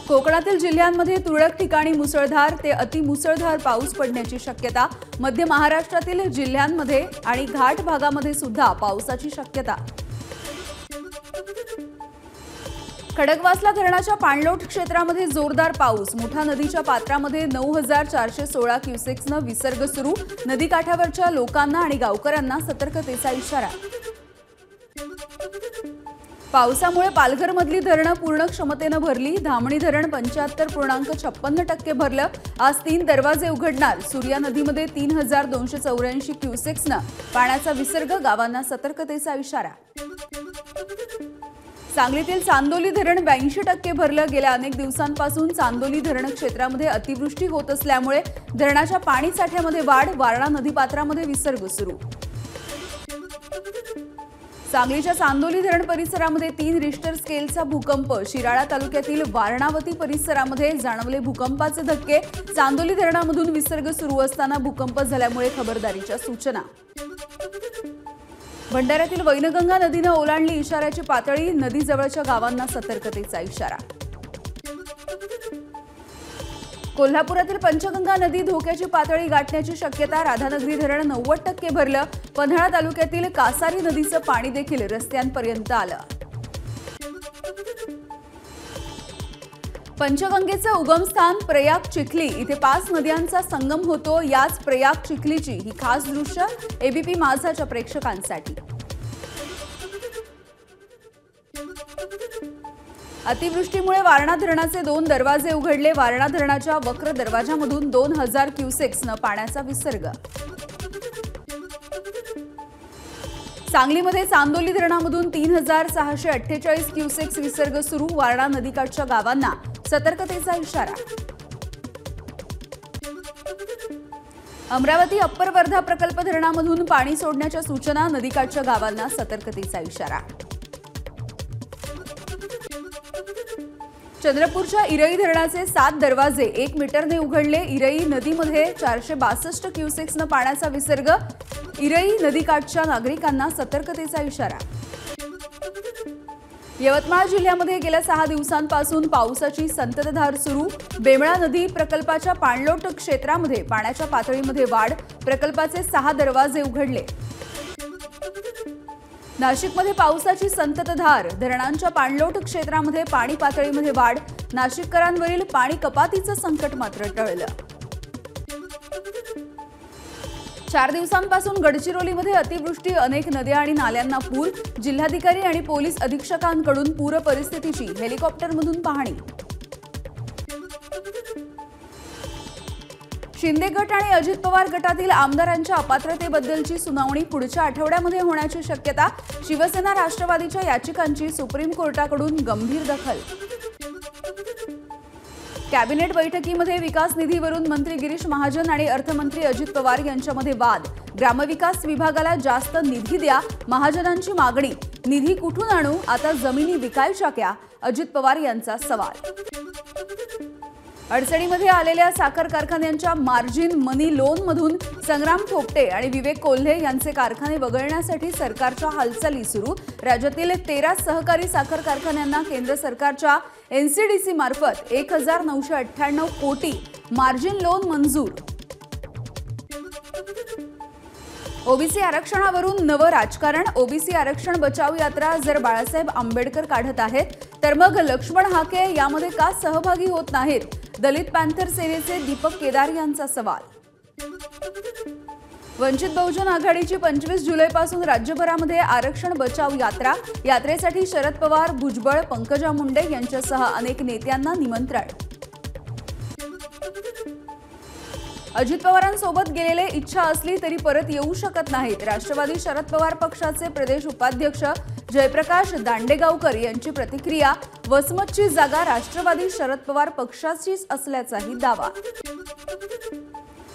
कोकणातील जिल्ह्यांमध्ये तुरळक ठिकाणी मुसळधार ते अतिमुसळधार पाऊस पडण्याची शक्यता। मध्य महाराष्ट्रातील जिल्ह्यांमध्ये आणि घाट भागामध्ये सुद्धा पावसाची शक्यता। खडकवासला धरणाच्या पाणलोट क्षेत्रामध्ये जोरदार पाऊस। मुठा नदीच्या पात्रामध्ये 9416 क्युसेक्सने विसर्ग सुरू। नदी काठावरच्या लोकांना आणि गावकऱ्यांना सतर्कतेचा इशारा। पावसामुळे पालघरमधली धरणं पूर्ण क्षमतेने भरली। धामणी धरण 75.56% भरलं। आज 3 दरवाजे उघडणार। सूर्या नदीमध्ये 3284 क्युसेक्सने पाण्याचा विसर्ग। गावांना सतर्कतेचा इशारा। सांगलीतील चांदोली धरण 82% भरलं। गेल्या अनेक दिवसांपासून चांदोली धरण क्षेत्रामध्ये अतिवृष्टी होत असल्यामुळे धरणाच्या पाणी साठ्यामध्ये वाढ। वारणा नदीपात्रामध्ये विसर्ग सुरू। सांगलीच्या चांदोली धरण परिसरामध्ये 3 रिश्टर स्केलचा भूकंप। शिराळा तालुक्यातील वारणावती परिसरामध्ये जाणवले भूकंपाचे धक्के। चांदोली धरणामधून विसर्ग सुरू असताना भूकंप झाल्यामुळे खबरदारीच्या सूचना। भंडाऱ्यातील वैनगंगा नदीने ओलांडली इशाऱ्याची पातळी। नदीजवळच्या गावांना सतर्कतेचा इशारा। कोल्हापुरातील पंचगंगा नदी धोक्याची पातळी गाठण्याची शक्यता। राधानगरी धरण 90% भरलं। पन्हाळा तालुक्यातील कासारी नदीचं पाणी देखील रस्त्यांपर्यंत आलं। पंचगंगेचं उगमस्थान प्रयाग चिखली इथे 5 नद्यांचा संगम होतो। याच प्रयाग चिखलीची ही खास दृश्य एबीपी माझाच्या प्रेक्षकांसाठी। अतिवृष्टीमुळे वारणा धरणाचे 2 दरवाजे उघडले। वारणा धरणाच्या वक्र दरवाजामधून 2000 क्युसेक्सने पाण्याचा विसर्ग। सांगलीमध्ये चांदोली धरणामधून 3648 क्युसेक्स विसर्ग सुरू। वारणा नदीकाठच्या गावांना सतर्कतेचा इशारा। अमरावती अप्पर वर्धा प्रकल्प धरणामधून पाणी सोडण्याच्या सूचना। नदीकाठच्या गावांना सतर्कतेचा इशारा। चंद्रपूरच्या इरई धरणाचे 7 दरवाजे 1 मीटरने उघडले। इरई नदीमध्ये 462 क्युसेक्सने पाण्याचा विसर्ग। इरई नदीकाठच्या नागरिकांना सतर्कतेचा इशारा। यवतमाळ जिल्ह्यामध्ये गेल्या 6 दिवसांपासून पावसाची संततधार सुरू। बेमळा नदी प्रकल्पाच्या पाणलोट क्षेत्रामध्ये पाण्याच्या पातळीमध्ये वाढ। प्रकल्पाचे 6 दरवाजे उघडले। नाशिकमध्ये पावसाची संततधार। धरणांच्या पाणलोट क्षेत्रामध्ये पाणी पातळीमध्ये वाढ। नाशिककरांवरील पाणी कपातीचं संकट मात्र टळलं। 4 दिवसांपासून गडचिरोलीमध्ये अतिवृष्टी। अनेक नद्या आणि नाल्यांना पूर। जिल्हाधिकारी आणि पोलीस अधीक्षकांकडून पूर परिस्थितीची हेलिकॉप्टरमधून पाहणी। शिंदे गट आणि अजित पवार गटातील आमदारांच्या अपात्रतेबद्दलची सुनावणी पुढच्या आठवड्यामध्ये होण्याची शक्यता। शिवसेना राष्ट्रवादीच्या याचिकांची सुप्रीम कोर्टाकडून गंभीर दखल। कॅबिनेट बैठकीमध्ये विकास निधीवरून मंत्री गिरीश महाजन आणि अर्थमंत्री अजित पवार यांच्यामध्ये वाद। ग्रामविकास विभागाला जास्त निधी द्या महाजनांची मागणी। निधी कुठून आणू? आता जमिनी विकायच्या क्या? अजित पवार यांचा सवाल। अडचणीमध्ये आलेल्या साखर कारखान्यांच्या मार्जिन मनी लोनमधून संग्राम थोपटे आणि विवेक कोल्हे यांचे कारखाने वगळण्यासाठी सरकारच्या हालचाली सुरू। राज्यातील 13 सहकारी साखर कारखान्यांना केंद्र सरकारच्या एनसीडीसी मार्फत 1998 कोटी मार्जिन लोन मंजूर। ओबीसी आरक्षणावरून नवं राजकारण। ओबीसी आरक्षण बचाव यात्रा जर बाळासाहेब आंबेडकर काढत आहेत तर मग लक्ष्मण हाके यामध्ये का सहभागी होत नाहीत? दलित पॅंथर सेनेचे दीपक केदार यांचा सवाल। वंचित बहुजन आघाडीची 25 जुलैपासून राज्यभरामध्ये आरक्षण बचाव यात्रा। यात्रेसाठी शरद पवार, भुजबळ, पंकजा मुंडे यांच्यासह अनेक नेत्यांना निमंत्रण। अजित पवारांसोबत गेलेले इच्छा असली तरी परत येऊ शकत नाहीत। राष्ट्रवादी शरद पवार पक्षाचे प्रदेश उपाध्यक्ष जयप्रकाश दांडेगावकर यांची प्रतिक्रिया। वसमतची जागा राष्ट्रवादी शरद पवार पक्षाचीच असल्याचाही दावा।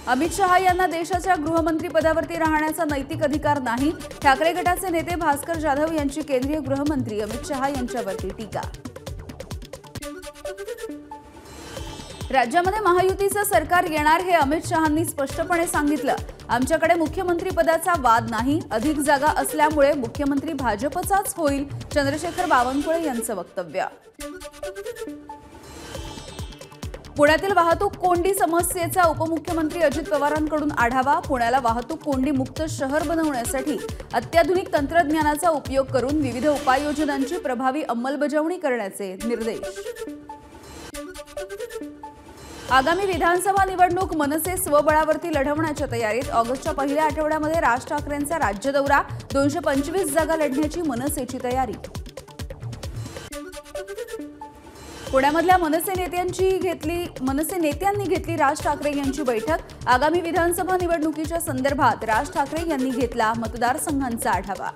अमित शहा यांना देशाच्या गृहमंत्री पदावरती राहण्याचा नैतिक अधिकार नाही। ठाकरे गटाचे नेते भास्कर जाधव यांची केंद्रीय गृहमंत्री अमित शहा यांच्यावरती टीका। राज्यामध्ये महायुतीचं सरकार येणार हे अमित शहांनी स्पष्टपणे सांगितलं। आमच्याकडे मुख्यमंत्री पदाचा वाद नाही, अधिक जागा असल्यामुळे मुख्यमंत्री भाजपचाच होईल, चंद्रशेखर बावनकुळे यांचं वक्तव्य। पुण्यातील वाहतूक कोंडी समस्येचा उपमुख्यमंत्री अजित पवारांकडून आढावा. पुण्याला वाहतूक कोंडी मुक्त शहर बनवण्यासाठी अत्याधुनिक तंत्रज्ञानाचा उपयोग करून विविध उपाययोजनांची प्रभावी अंमलबजावणी करण्याचे निर्देश. आगामी विधानसभा निवडणूक मनसे स्वबळावरती लढवण्याच्या तयारीत. ऑगस्टच्या पहिल्या आठवड्यामध्ये राज ठाकरेंचा राज्य दौरा. 225 जागा लढण्याची मनसेची तयारी. पुण्यामधल्या मनसे नेत्यांनी घेतली राज ठाकरे यांची बैठक. आगामी विधानसभा निवडणुकीच्या संदर्भात राज ठाकरे यांनी घेतला मतदारसंघांचा आढावा.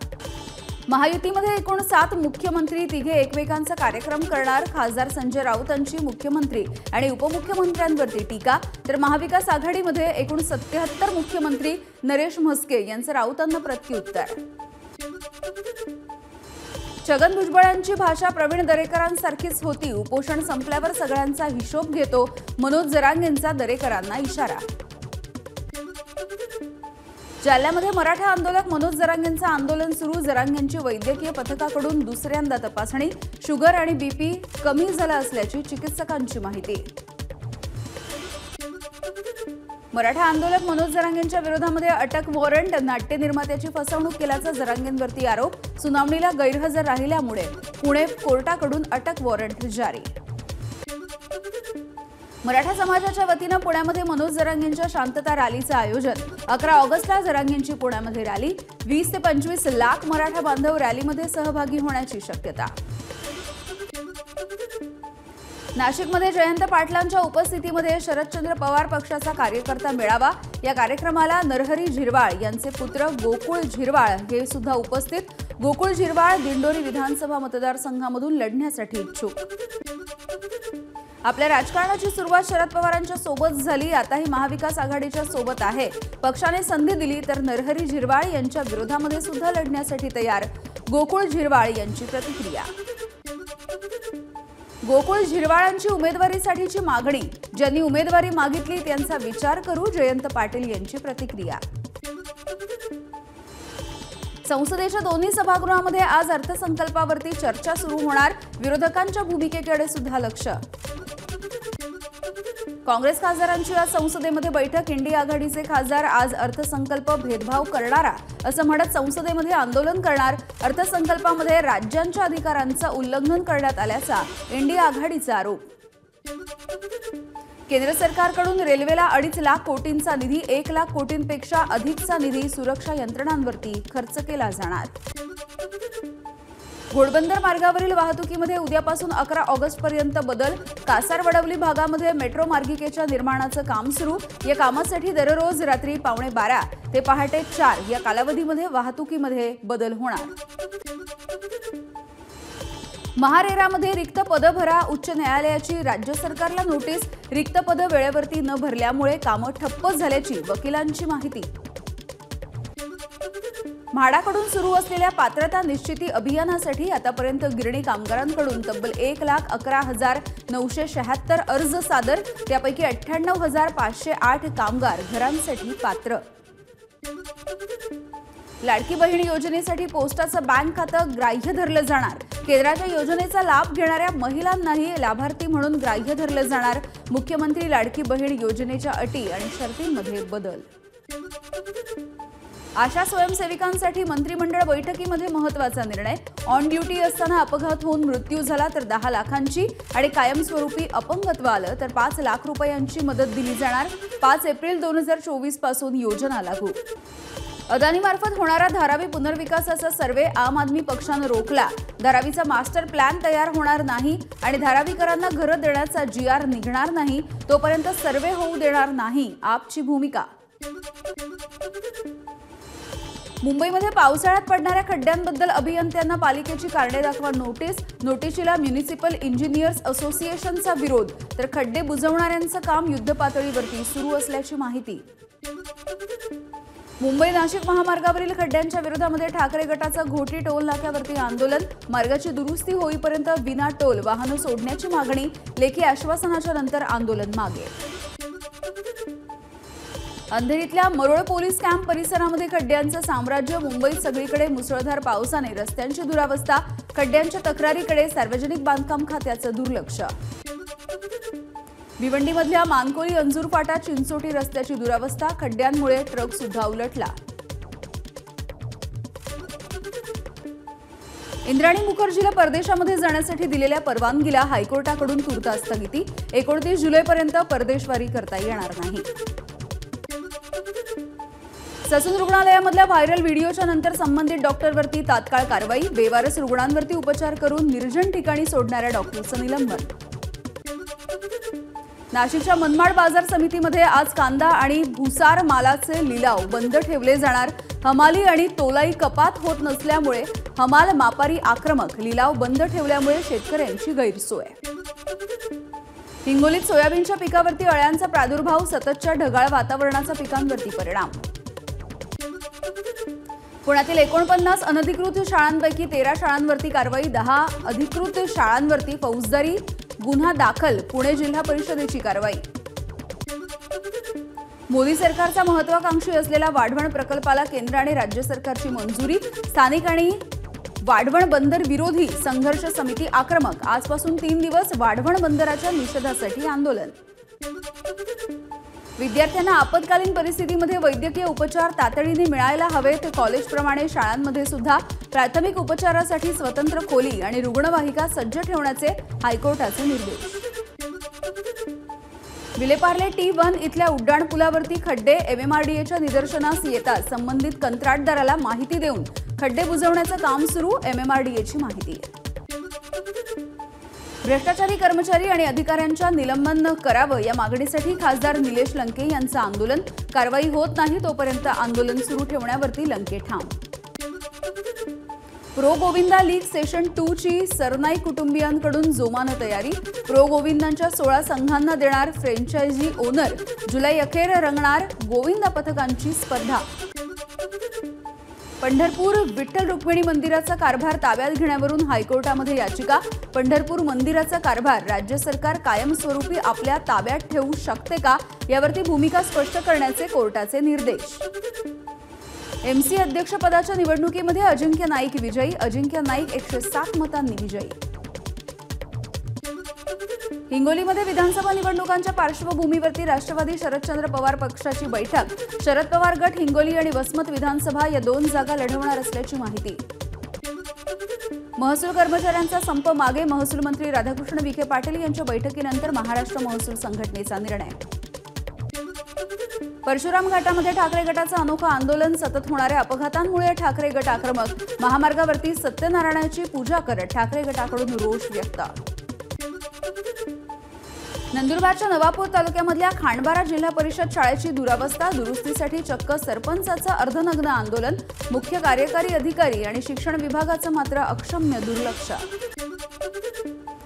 महायुतीमध्ये एकूण 7 मुख्यमंत्री, तिघे एकमेकांचा कार्यक्रम करणार. खासदार संजय राऊतांची मुख्यमंत्री आणि उपमुख्यमंत्र्यांवरती टीका. तर महाविकास आघाडीमध्ये एकूण 77 मुख्यमंत्री. नरेश म्हस्के यांचं राऊतांना प्रत्युत्तर. छगन भुजबळांची भाषा प्रवीण दरेकरांसारखीच होती. उपोषण संपल्यावर सगळ्यांचा हिशोब घेतो. मनोज जरांगेंचा दरेकरांना इशारा. जालन्यामध्ये मराठा आंदोलक मनोज जरांगेंचं आंदोलन सुरू. जरांगेंची वैद्यकीय पथकाकडून दुसऱ्यांदा तपासणी. शुगर आणि बीपी कमी झाला असल्याची चिकित्सकांची माहिती. मराठा आंदोलक मनोज जरांगेंच्या विरोधामध्ये अटक वॉरंट. नाट्य निर्मात्याची फसवणूक केल्याचा जरांगेंवरती आरोप. सुनावणीला गैरहजर राहिल्यामुळे पुणे कोर्टाकडून अटक वॉरंट जारी. मराठा समाजाच्या वतीनं पुण्यामध्ये मनोज जरांगेंच्या शांतता रॅलीचं आयोजन. 11 ऑगस्टला जरांगेंची पुण्यामध्ये रॅली. 20 ते 25 लाख मराठा बांधव रॅलीमध्ये सहभागी होण्याची शक्यता. नाशिकमध्ये जयंत पाटलांच्या उपस्थितीमध्ये शरदचंद्र पवार पक्षाचा कार्यकर्ता मेळावा. या कार्यक्रमाला नरहरी झिरवाळ यांचे पुत्र गोकुळ झिरवाळ हे सुद्धा उपस्थित. गोकुळ झिरवाळ दिंडोरी विधानसभा मतदारसंघामधून लढण्यासाठी इच्छुक. आपल्या राजकारणाची सुरुवात शरद पवारांच्या सोबत झाली. आताही महाविकास आघाडीच्या सोबत आहे. पक्षाने संधी दिली तर नरहरी झिरवाळ यांच्या विरोधामध्ये सुद्धा लढण्यासाठी तयार. गोकुळ झिरवाळ यांची प्रतिक्रिया. गोकुळ झिरवाळांची उमेदवारीसाठीची मागणी. ज्यांनी उमेदवारी मागितली त्यांचा विचार करू. जयंत पाटील यांची प्रतिक्रिया. संसदेच्या दोन्ही सभागृहामध्ये आज अर्थसंकल्पावरती चर्चा सुरू होणार. विरोधकांच्या भूमिकेकडे सुद्धा लक्ष. काँग्रेस खासदारांची आज संसदेमध्ये बैठक. इंडिया आघाडीचे खासदार आज अर्थसंकल्प भेदभाव करणारा असं म्हणत संसदेमध्ये आंदोलन करणार. अर्थसंकल्पामध्ये राज्यांच्या अधिकारांचं उल्लंघन करण्यात आल्याचा इंडिया आघाडीचा आरोप. केंद्र सरकारकडून रेल्वेला 2.5 लाख कोटींचा निधी. 1 लाख कोटींपेक्षा अधिकचा निधी सुरक्षा यंत्रणांवरती खर्च केला जाणार. घोडबंदर मार्गावरील वाहतुकीमध्ये उद्यापासून 11 ऑगस्टपर्यंत बदल. कासारवडवली भागामध्ये मेट्रो मार्गिकेच्या निर्माणाचं काम सुरू. या कामासाठी दररोज रात्री 12:15 ते पहाटे 4 या कालावधीमध्ये वाहतुकीमध्ये बदल होणार. महारेरामध्ये रिक्त पदं भरा. उच्च न्यायालयाची राज्य सरकारला नोटीस. रिक्त पदं वेळेवरती न भरल्यामुळे कामं ठप्प झाल्याची वकिलांची माहिती. म्हाडाकडून सुरू असलेल्या पात्रता निश्चिती अभियानासाठी आतापर्यंत गिरणी कामगारांकडून तब्बल 1,11,976 अर्ज सादर. त्यापैकी 98,508 कामगार घरांसाठी पात्र. लाडकी बहीण योजनेसाठी पोस्टाचं बँक खातं ग्राह्य धरलं जाणार. केंद्राच्या योजनेचा लाभ घेणाऱ्या महिलांनाही लाभार्थी म्हणून ग्राह्य धरलं जाणार. मुख्यमंत्री लाडकी बहीण योजनेच्या अटी आणि शर्तींमध्ये बदल. आशा स्वयंसेविकांसाठी मंत्रिमंडळ बैठकीमध्ये महत्त्वाचा निर्णय. ऑन ड्युटी असताना अपघात होऊन मृत्यू झाला तर 10 लाखांची आणि कायमस्वरूपी अपंगत्व आलं तर 5 लाख रुपयांची मदत दिली जाणार. 5 एप्रिल 2024 पासून योजना लागू. अदानीमार्फत होणारा धारावी पुनर्विकासाचा सर्व्हे आम आदमी पक्षानं रोखला. धारावीचा मास्टर प्लॅन तयार होणार नाही आणि धारावीकरांना घरं देण्याचा GR निघणार नाही तोपर्यंत सर्व्हे होऊ देणार नाही. आपची भूमिका. मुंबईमध्ये पावसाळ्यात पडणाऱ्या खड्ड्यांबद्दल अभियंत्यांना पालिकेची कारणे दाखवा नोटीस. नोटीशीला म्युनिसिपल इंजिनियर्स असोसिएशनचा विरोध. तर खड्डे बुजवणाऱ्यांचं काम युद्धपातळीवरती सुरू असल्याची माहिती. मुंबई नाशिक महामार्गावरील खड्ड्यांच्या विरोधामध्ये ठाकरे गटाचं घोटी टोल नाक्यावरती आंदोलन. मार्गाची दुरुस्ती होईपर्यंत विना टोल वाहनं सोडण्याची मागणी. लेखी आश्वासनाच्या नंतर आंदोलन मागे. अंधेरीतल्या मरोळ पोलीस कॅम्प परिसरामध्ये खड्ड्यांचं साम्राज्य. मुंबईत सगळीकडे मुसळधार पावसाने रस्त्यांची दुरावस्था. खड्ड्यांच्या तक्रारीकडे सार्वजनिक बांधकाम खात्याचं दुर्लक्ष. भिवंडीमधल्या मानकोली अंजूर फाटा चिंचोटी रस्त्याची दुरावस्था, खड्ड्यांमुळे ट्रक सुद्धा उलटला. इंद्राणी मुखर्जीला परदेशामध्ये जाण्यासाठी दिलेल्या परवानगीला हायकोर्टाकडून तुर्तास स्थगिती. 29 जुलैपर्यंत परदेशवारी करता येणार नाही. ससून रुग्णालयामधल्या व्हायरल व्हिडिओच्या नंतर संबंधित डॉक्टरवरती तात्काळ कारवाई. बेवारस रुग्णांवरती उपचार करून निर्जन ठिकाणी सोडणाऱ्या डॉक्टरचं निलंबन. नाशिकच्या मनमाड बाजार समितीमध्ये आज कांदा आणि भुसार मालाचे लिलाव बंद ठेवले जाणार. हमाली आणि तोलाई कपात होत नसल्यामुळे हमाल मापारी आक्रमक, लिलाव बंद ठेवल्यामुळे शेतकऱ्यांची गैरसोय. हिंगोलीत सोयाबीनच्या पिकावरती अळ्यांचा प्रादुर्भाव, सततच्या ढगाळ वातावरणाचा पिकांवरती परिणाम. पुण्यातील 49 अनधिकृत शाळांपैकी 13 शाळांवरती कारवाई, 10 अधिकृत शाळांवरती फौजदारी गुन्हा दाखल, पुणे जिल्हा परिषदेची कारवाई. मोदी सरकारचा महत्वाकांक्षी असलेला वाढवण प्रकल्पाला केंद्र आणि राज्य सरकारची मंजुरी. स्थानिक आणि वाढवण बंदर विरोधी संघर्ष समिती आक्रमक, आजपासून 3 दिवस वाढवण बंदराच्या निषेधासाठी आंदोलन. विद्यार्थ्यांना आपत्कालीन परिस्थितीमध्ये वैद्यकीय उपचार तातडीने मिळायला हवेत. कॉलेजप्रमाणे शाळांमध्ये सुद्धा प्राथमिक उपचारासाठी स्वतंत्र खोली आणि रुग्णवाहिका सज्ज ठेवण्याचे हायकोर्टाचे निर्देश. विलेपार्ले T1 इथल्या उड्डाणपुलावरती खड्डे, MMRDAच्या निदर्शनास येतात संबंधित कंत्राटदाराला माहिती देऊन खड्डे बुजवण्याचं काम सुरू. MMRDAची माहिती. भ्रष्टाचारी कर्मचारी आणि अधिकाऱ्यांच्या निलंबन करावं या मागणीसाठी खासदार निलेश लंके यांचं आंदोलन. कारवाई होत नाही तोपर्यंत आंदोलन सुरू ठेवण्यावरती लंके ठाम. प्रो गोविंदा लीग सेशन 2 ची सरनाईक कुटुंबियांकडून जोमानं तयारी. प्रो गोविंदांच्या 16 संघांना देणार फ्रँचायझी ओनर. जुलै अखेर रंगणार गोविंदा पथकांची स्पर्धा. पंढरपूर विठ्ठल रुक्मिणी मंदिराचा कारभार ताब्यात घेण्यावरून हायकोर्टामध्ये याचिका. पंढरपूर मंदिराचा कारभार राज्य सरकार कायमस्वरूपी आपल्या ताब्यात ठेवू शकते का, यावरती भूमिका स्पष्ट करण्याचे कोर्टाचे निर्देश. MC अध्यक्षपदाच्या निवडणुकीमध्ये अजिंक्य नाईक विजयी. अजिंक्य नाईक 107 मतांनी विजयी. हिंगोलीमध्ये विधानसभा निवडणुकांच्या पार्श्वभूमीवरती राष्ट्रवादी शरदचंद्र पवार पक्षाची बैठक. शरद पवार गट हिंगोली आणि वसमत विधानसभा या 2 जागा लढवणार असल्याची माहिती. महसूल कर्मचाऱ्यांचा संप मागे. महसूल मंत्री राधाकृष्ण विखे पाटील यांच्या बैठकीनंतर महाराष्ट्र महसूल संघटनेचा निर्णय. परशुराम घाटामध्ये ठाकरे गटाचं अनोखं आंदोलन. सतत होणाऱ्या अपघातांमुळे ठाकरे गट आक्रमक. महामार्गावरती सत्यनारायणाची पूजा करत ठाकरे गटाकडून रोष व्यक्त. नंदुरबारच्या नवापूर तालुक्यामधल्या खांडबारा जिल्हा परिषद शाळेची दुरावस्था. दुरुस्तीसाठी चक्क सरपंचाचं अर्धनग्न आंदोलन. मुख्य कार्यकारी अधिकारी आणि शिक्षण विभागाचं मात्र अक्षम्य दुर्लक्ष.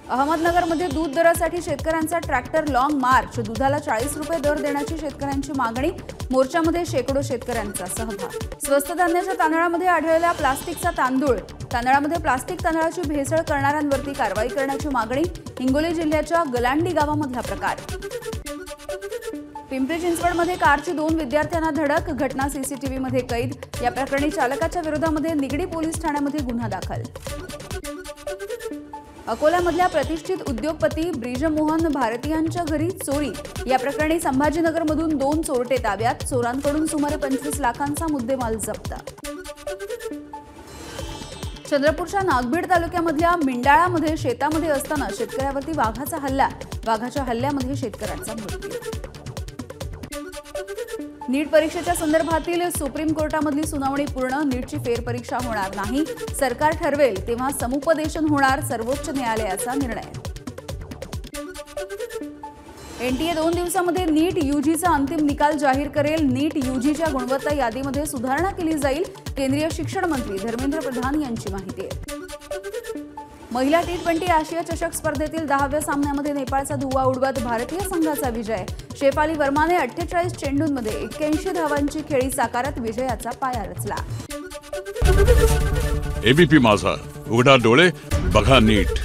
अहमदनगरमध्ये दूध दरासाठी शेतकऱ्यांचा ट्रॅक्टर लॉंग मार्च. दुधाला 40 रुपये दर देण्याची शेतकऱ्यांची मागणी. मोर्चामध्ये शेकडो शेतकऱ्यांचा सहभाग. स्वस्त धान्याच्या तांदळामध्ये आढळलेला प्लास्टिकचा तांदूळ. तांदळामध्ये प्लास्टिक तांदळाची भेसळ करणाऱ्यांवरती कारवाई करण्याची मागणी. हिंगोली जिल्ह्याच्या गलांडी गावामधला प्रकार. पिंपरी चिंचवडमध्ये कारची 2 विद्यार्थ्यांना धडक. घटना CCTVमध्ये कैद. या प्रकरणी चालकाच्या विरोधामध्ये निगडी पोलीस ठाण्यामध्ये गुन्हा दाखल. अकोल्यामधल्या प्रतिष्ठित उद्योगपती ब्रिजमोहन भारतीयांच्या घरी चोरी. या प्रकरणी संभाजीनगरमधून 2 चोरटे ताब्यात. चोरांकडून सुमारे 25 लाखांचा मुद्देमाल जप्त. चंद्रपूरच्या नागभीड तालुक्यामधल्या मिंडाळामध्ये शेतामध्ये असताना शेतकऱ्यावरती वाघाचा हल्ला. वाघाच्या हल्ल्यामध्ये शेतकऱ्याचा मृत्यू. नीट परीक्षेच्या संदर्भातील सुप्रीम कोर्टामधली सुनावणी पूर्ण. नीटची फेरपरीक्षा होणार नाही. सरकार ठरवेल तेव्हा समुपदेशन होणार. सर्वोच्च न्यायालयाचा निर्णय. NTA 2 दिवसामध्ये नीट UGचा अंतिम निकाल जाहीर करेल. नीट UGच्या गुणवत्ता यादीमध्ये सुधारणा केली जाईल. केंद्रीय शिक्षण मंत्री धर्मेंद्र प्रधान यांची माहिती आहे. महिला T20 आशिया चषक स्पर्धेतील 10व्या सामन्यामध्ये नेपाळचा धुव्वा उडवत भारतीय संघाचा विजय. शेफाली वर्माने 48 चेंडूंमध्ये 81 धावांची खेळी साकारत विजयाचा पाया रचला. ABP माझा, उघडा डोळे बघा नीट.